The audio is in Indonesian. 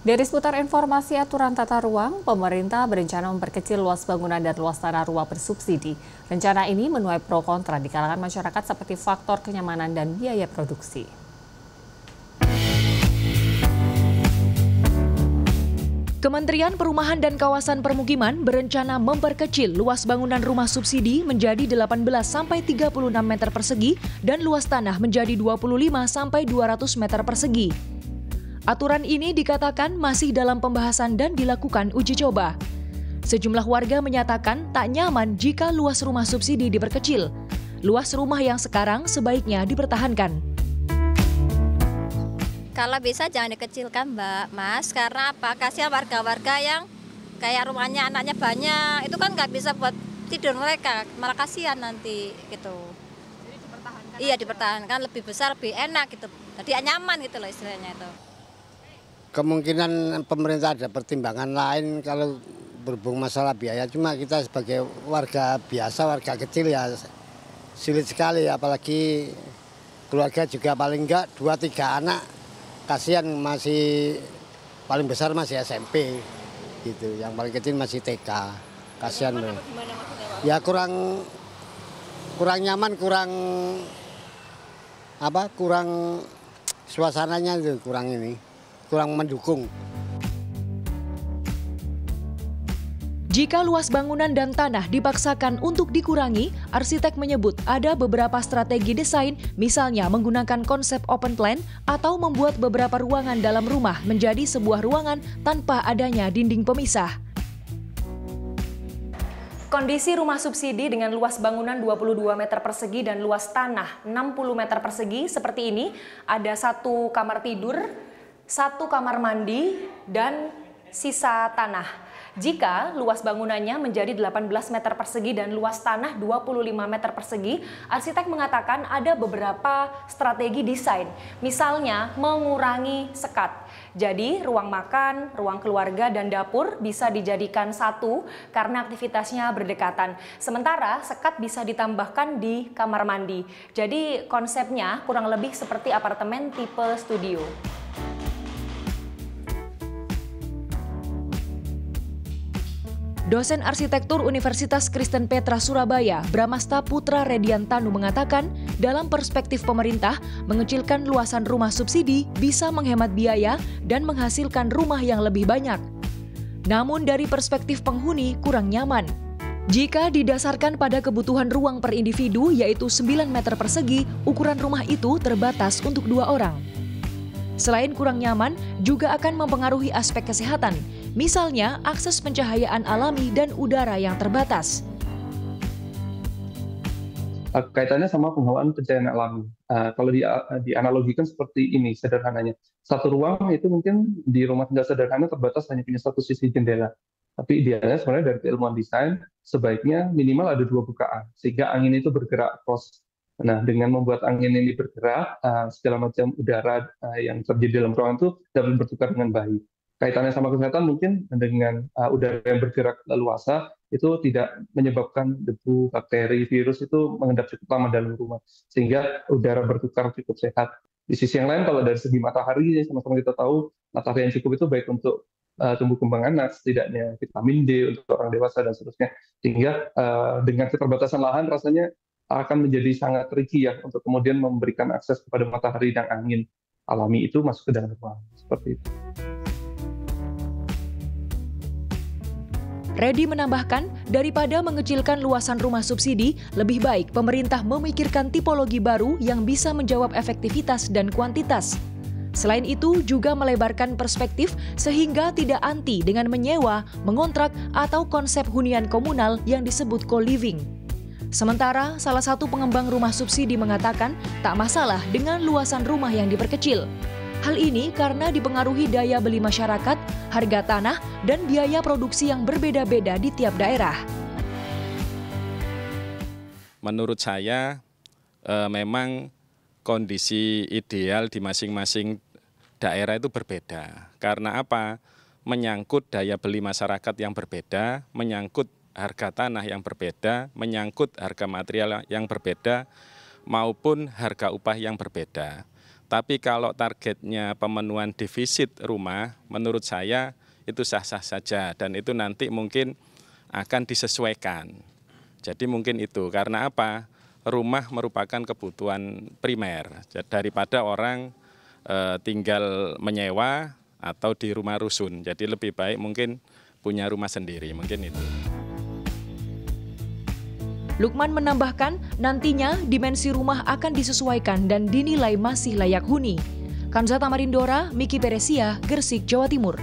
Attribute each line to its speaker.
Speaker 1: Dari seputar informasi aturan tata ruang, pemerintah berencana memperkecil luas bangunan dan luas tanah ruang bersubsidi. Rencana ini menuai pro kontra di kalangan masyarakat seperti faktor kenyamanan dan biaya produksi.
Speaker 2: Kementerian Perumahan dan Kawasan Permukiman berencana memperkecil luas bangunan rumah subsidi menjadi 18 sampai 36 meter persegi dan luas tanah menjadi 25 sampai 200 meter persegi. Aturan ini dikatakan masih dalam pembahasan dan dilakukan uji coba. Sejumlah warga menyatakan tak nyaman jika luas rumah subsidi diperkecil. Luas rumah yang sekarang sebaiknya dipertahankan.
Speaker 3: Kalau bisa jangan dikecilkan, Mbak, Mas, karena apa? Kasihan warga-warga yang kayak rumahnya anaknya banyak, itu kan nggak bisa buat tidur mereka, malah kasihan nanti gitu. Jadi dipertahankan? Iya, dipertahankan, lebih besar, lebih enak gitu. Jadi nyaman gitu loh istilahnya itu.
Speaker 4: Kemungkinan pemerintah ada pertimbangan lain kalau berhubung masalah biaya, cuma kita sebagai warga biasa, warga kecil ya sulit sekali, apalagi keluarga juga paling enggak 2-3 anak. Kasihan masih paling besar masih SMP gitu, yang paling kecil masih TK. Kasihan loh. Ya kurang nyaman, kurang suasananya itu kurang mendukung.
Speaker 2: Jika luas bangunan dan tanah dipaksakan untuk dikurangi, arsitek menyebut ada beberapa strategi desain, misalnya menggunakan konsep open plan atau membuat beberapa ruangan dalam rumah menjadi sebuah ruangan tanpa adanya dinding pemisah. Kondisi rumah subsidi dengan luas bangunan 22 meter persegi dan luas tanah 60 meter persegi seperti ini, ada 1 kamar tidur, 1 kamar mandi, dan sisa tanah. Jika luas bangunannya menjadi 18 meter persegi dan luas tanah 25 meter persegi, arsitek mengatakan ada beberapa strategi desain. Misalnya mengurangi sekat. Jadi ruang makan, ruang keluarga, dan dapur bisa dijadikan satu karena aktivitasnya berdekatan. Sementara sekat bisa ditambahkan di kamar mandi. Jadi konsepnya kurang lebih seperti apartemen tipe studio. Dosen arsitektur Universitas Kristen Petra Surabaya, Bramasta Putra Rediantanu mengatakan, dalam perspektif pemerintah, mengecilkan luasan rumah subsidi bisa menghemat biaya dan menghasilkan rumah yang lebih banyak. Namun dari perspektif penghuni kurang nyaman. Jika didasarkan pada kebutuhan ruang per individu yaitu 9 meter persegi, ukuran rumah itu terbatas untuk 2 orang. Selain kurang nyaman, juga akan mempengaruhi aspek kesehatan, misalnya akses pencahayaan alami dan udara yang terbatas.
Speaker 5: Kaitannya sama penghawaan pencahayaan alami. Kalau dianalogikan seperti ini sederhananya. Satu ruang itu mungkin di rumah tinggal sederhana terbatas hanya punya satu sisi jendela. Tapi idealnya sebenarnya dari keilmuan desain sebaiknya minimal ada 2 bukaan sehingga angin itu bergerak across. Nah, dengan membuat angin ini bergerak, segala macam udara yang terjadi dalam ruangan itu dapat bertukar dengan baik. Kaitannya sama kesehatan mungkin dengan udara yang bergerak leluasa itu tidak menyebabkan debu, bakteri, virus itu mengendap cukup lama dalam rumah. Sehingga udara bertukar cukup sehat. Di sisi yang lain, kalau dari segi matahari, sama-sama kita tahu matahari yang cukup itu baik untuk tumbuh kembang anak, setidaknya vitamin D untuk orang dewasa dan seterusnya. Sehingga dengan keterbatasan lahan rasanya akan menjadi sangat tricky ya untuk kemudian memberikan akses kepada matahari dan angin alami itu masuk ke dalam ruangan. Seperti itu.
Speaker 2: Redi menambahkan, daripada mengecilkan luasan rumah subsidi, lebih baik pemerintah memikirkan tipologi baru yang bisa menjawab efektivitas dan kuantitas. Selain itu, juga melebarkan perspektif sehingga tidak anti dengan menyewa, mengontrak, atau konsep hunian komunal yang disebut co-living. Sementara, salah satu pengembang rumah subsidi mengatakan tak masalah dengan luasan rumah yang diperkecil. Hal ini karena dipengaruhi daya beli masyarakat, harga tanah, dan biaya produksi yang berbeda-beda di tiap daerah.
Speaker 6: Menurut saya, memang kondisi ideal di masing-masing daerah itu berbeda. Karena apa? Menyangkut daya beli masyarakat yang berbeda, menyangkut harga tanah yang berbeda, menyangkut harga material yang berbeda, maupun harga upah yang berbeda. Tapi kalau targetnya pemenuhan defisit rumah, menurut saya itu sah-sah saja dan itu nanti mungkin akan disesuaikan. Jadi mungkin itu, karena apa? Rumah merupakan kebutuhan primer daripada orang tinggal menyewa atau di rumah rusun. Jadi lebih baik mungkin punya rumah sendiri, mungkin itu.
Speaker 7: Lukman menambahkan, nantinya dimensi rumah akan disesuaikan dan dinilai masih layak huni. Kanza Tamarindora, Miki Peresia, Gresik, Jawa Timur.